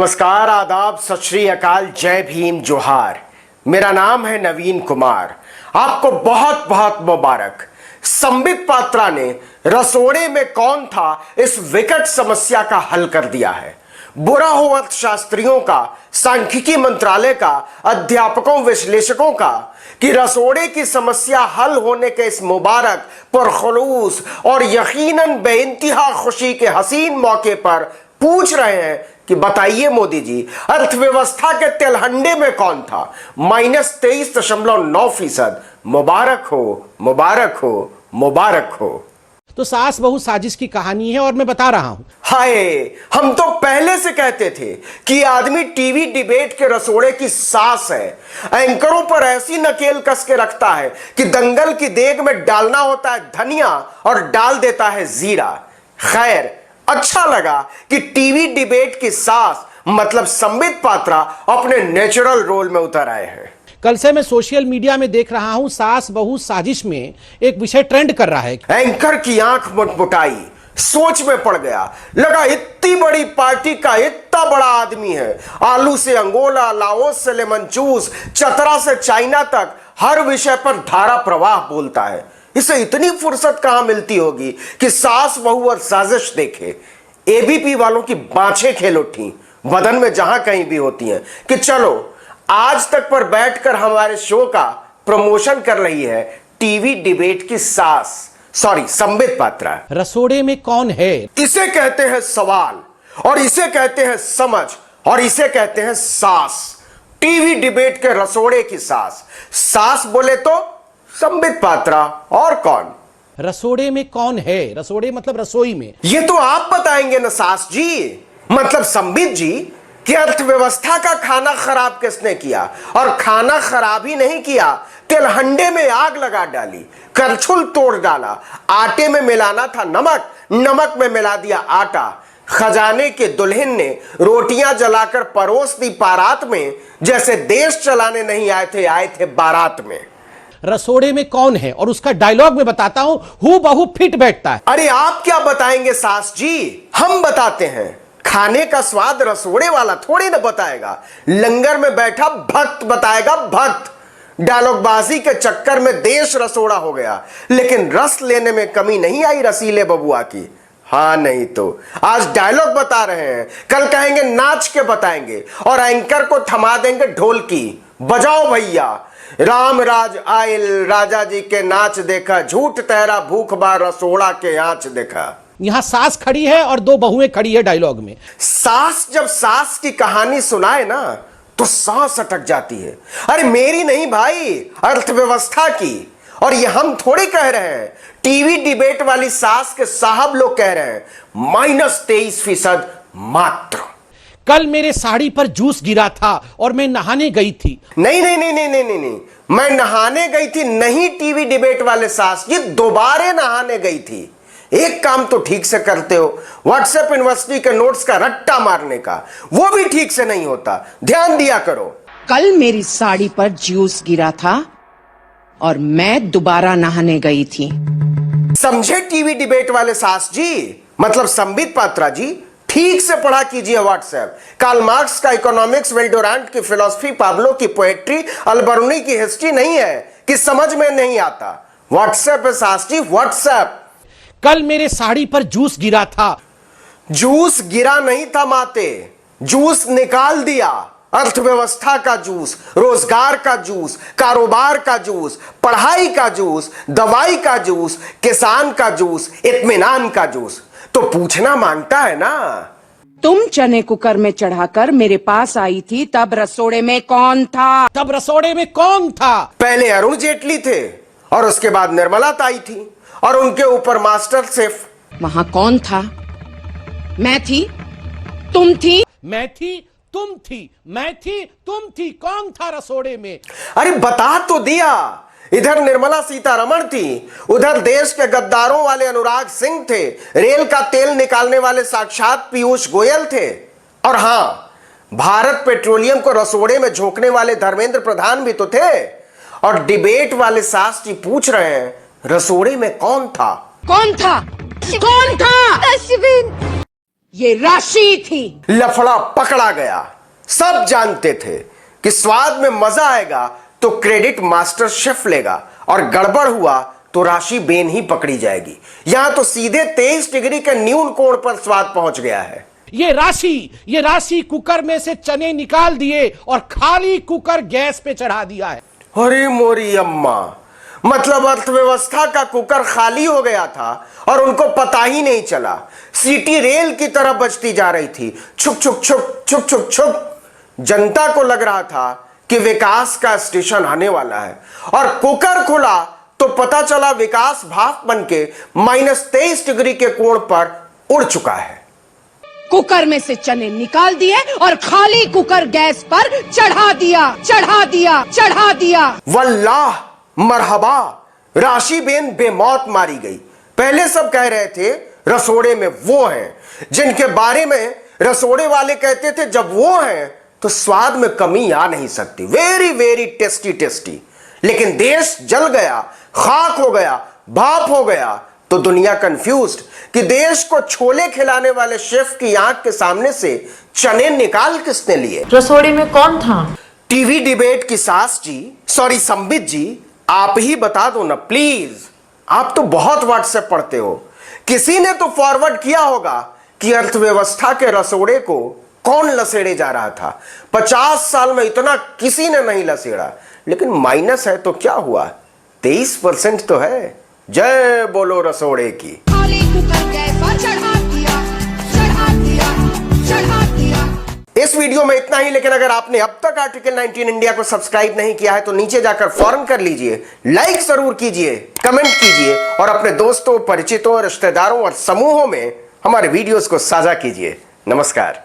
नमस्कार, आदाब, सत श्री अकाल, जय भीम, जोहार। मेरा नाम है नवीन कुमार। आपको बहुत बहुत मुबारक। संबित पात्रा ने रसोड़े में कौन था इस विकट समस्या का हल कर दिया है। बुरा हो अर्थशास्त्रियों का, सांख्यिकी मंत्रालय का, अध्यापकों, विश्लेषकों का कि रसोड़े की समस्या हल होने के इस मुबारक, पुरखुलूस और यकीनन बेइंतहा खुशी के हसीन मौके पर पूछ रहे हैं कि बताइए मोदी जी, अर्थव्यवस्था के तिलहंडे में कौन था। -23.9%। मुबारक हो, मुबारक हो, मुबारक हो। तो सास बहू साजिश की कहानी है और मैं बता रहा हूं। हाय, हम तो पहले से कहते थे कि आदमी टीवी डिबेट के रसोड़े की सास है। एंकरों पर ऐसी नकेल कस के रखता है कि दंगल की देग में डालना होता है धनिया और डाल देता है जीरा। खैर, अच्छा लगा कि टीवी डिबेट की सास मतलब संबित पात्रा अपने नेचुरल रोल में उतर आए हैं। कल से मैं सोशल मीडिया में देख रहा हूं, सास बहू साजिश में एक विषय ट्रेंड कर रहा है। एंकर की आंख मुटमुटाई, सोच में पड़ गया। लगा इतनी बड़ी पार्टी का इतना बड़ा आदमी है। आलू से अंगोला, लाओस से लेमन जूस, चतरा से चाइना तक हर विषय पर धारा प्रवाह बोलता है। इसे इतनी फुर्सत कहां मिलती होगी कि सास बहू और साजिश देखे। एबीपी वालों की बाँछें खेल उठी बदन में जहां कहीं भी होती हैं कि चलो आज तक पर बैठकर हमारे शो का प्रमोशन कर रही है टीवी डिबेट की सास, सॉरी, संबित पात्रा। रसोड़े में कौन है? इसे कहते हैं सवाल, और इसे कहते हैं समझ, और इसे कहते हैं सास। टीवी डिबेट के रसोड़े की सास। सास बोले तो संबित पात्रा, और कौन? रसोड़े में कौन है? रसोड़े मतलब रसोई में। ये तो आप बताएंगे ना सास जी, मतलब संबित जी, कि अर्थव्यवस्था का खाना खराब किसने किया। और खाना खराब ही नहीं किया, तिलहंडे में आग लगा डाली, करछुल तोड़ डाला। आटे में मिलाना था नमक, नमक में मिला दिया आटा। खजाने के दुल्हन ने रोटियां जलाकर परोस दी बारात में, जैसे देश चलाने नहीं आए थे बारात में। रसोड़े में कौन है और उसका डायलॉग मैं बताता हूं, हूबहू फिट बैठता है। अरे आप क्या बताएंगे सास जी, हम बताते हैं। खाने का स्वाद रसोड़े वाला थोड़ी ना बताएगा, लंगर में बैठा भक्त बताएगा, भक्त। डायलॉगबाजी के चक्कर में देश रसोड़ा हो गया, लेकिन रस लेने में कमी नहीं आई रसीले बबुआ की। हाँ नहीं तो आज डायलॉग बता रहे हैं, कल कहेंगे नाच के बताएंगे, और एंकर को थमा देंगे ढोलकी। बजाओ भैया, राम राज आयल, राजा जी के नाच देखा, झूठ तहरा भूख बार रसोड़ा के आंच देखा। यहां सास खड़ी है और दो बहुएं खड़ी है डायलॉग में। सास जब सास की कहानी सुनाए ना तो सांस अटक जाती है। अरे मेरी नहीं भाई, अर्थव्यवस्था की। और ये हम थोड़ी कह रहे हैं, टीवी डिबेट वाली सास के साहब लोग कह रहे हैं। -23% मात्र। कल मेरे साड़ी पर जूस गिरा था और मैं नहाने गई थी। नहीं नहीं नहीं नहीं नहीं नहीं, नहीं। मैं नहाने गई थी नहीं, टीवी डिबेट वाले सास जी दोबारे नहाने गई थी। एक काम तो ठीक से करते हो, व्हाट्सएप यूनिवर्सिटी के नोट्स का रट्टा मारने का, वो भी ठीक से नहीं होता, ध्यान दिया करो। कल मेरी साड़ी पर जूस गिरा था और मैं दोबारा नहाने गई थी। समझे टीवी डिबेट वाले सास जी, मतलब संबित पात्रा जी, ठीक से पढ़ा कीजिए व्हाट्सएप। कार्ल मार्क्स का इकोनॉमिक्स, वेल्डोरांट की फिलॉसफी, पाब्लो की पोएट्री, अल्बर्नी की हिस्ट्री नहीं है कि समझ में नहीं आता। व्हाट्सएप है सास जी, व्हाट्सएप। कल मेरे साड़ी पर जूस गिरा था। जूस गिरा नहीं था माते, जूस निकाल दिया। अर्थव्यवस्था का जूस, रोजगार का जूस, कारोबार का जूस, पढ़ाई का जूस, दवाई का जूस, किसान का जूस, इत्मीनान का जूस। तो पूछना मांगता है ना। तुम चने कुकर में चढ़ाकर मेरे पास आई थी, तब रसोड़े में कौन था? तब रसोड़े में कौन था? पहले अरुण जेटली थे, और उसके बाद निर्मला ताई थी, और उनके ऊपर मास्टर शेफ। वहां कौन था? मैं थी, तुम थी, मैं थी, तुम थी, मैं थी, तुम थी। कौन था रसोड़े में? अरे बता तो दिया। इधर निर्मला सीतारमण थी, उधर देश के गद्दारों वाले अनुराग सिंह थे, रेल का तेल निकालने वाले साक्षात पीयूष गोयल थे, और हां, भारत पेट्रोलियम को रसोड़े में झोंकने वाले धर्मेंद्र प्रधान भी तो थे। और डिबेट वाले सास जी पूछ रहे हैं, रसोड़े में कौन था? कौन था? कौन था? अश्विन। ये राशि थी। लफड़ा पकड़ा गया। सब जानते थे कि स्वाद में मजा आएगा तो क्रेडिट मास्टर शेफ लेगा और गड़बड़ हुआ तो राशि बेन ही पकड़ी जाएगी। यहां तो सीधे 23 डिग्री के न्यून कोण पर स्वाद पहुंच गया है। ये राशि कुकर में से चने निकाल दिए और खाली कुकर गैस पे चढ़ा दिया है। अरे मोरी अम्मा, मतलब अर्थव्यवस्था का कुकर खाली हो गया था और उनको पता ही नहीं चला। सीटी रेल की तरह बजती जा रही थी, छुक छुक छुक छुक छुक छुक। जनता को लग रहा था कि विकास का स्टेशन आने वाला है और कुकर खुला तो पता चला विकास भाप बनके -23 डिग्री के कोण पर उड़ चुका है। कुकर में से चने निकाल दिए और खाली कुकर गैस पर चढ़ा दिया। वल्लाह मरहबा, राशि बेन बेमौत मारी गई। पहले सब कह रहे थे रसोड़े में वो हैं जिनके बारे में रसोड़े वाले कहते थे जब वो हैं तो स्वाद में कमी आ नहीं सकती। Very very tasty tasty. लेकिन देश जल गया, खाक हो गया, भाप हो गया तो दुनिया कंफ्यूज्ड कि देश को छोले खिलाने वाले शेफ की आंख के सामने से चने निकाल किसने लिए। रसोड़ी में कौन था? टीवी डिबेट की सास जी, सॉरी संबित जी, आप ही बता दो ना प्लीज। आप तो बहुत व्हाट्सएप पढ़ते हो। किसी ने तो फॉरवर्ड किया होगा कि अर्थव्यवस्था के रसोड़े को कौन लसेड़े जा रहा था। 50 साल में इतना किसी ने नहीं लसेड़ा। लेकिन माइनस है तो क्या हुआ, 23% तो है। जय बोलो रसोड़े की। खाली कुकर गैस पर चढ़ा दिया। इस वीडियो में इतना ही, लेकिन अगर आपने अब तक आर्टिकल 19 इंडिया को सब्सक्राइब नहीं किया है तो नीचे जाकर फौरन कर लीजिए, लाइक जरूर कीजिए, कमेंट कीजिए और अपने दोस्तों, परिचितों, रिश्तेदारों और समूहों में हमारे वीडियोस को साझा कीजिए। नमस्कार।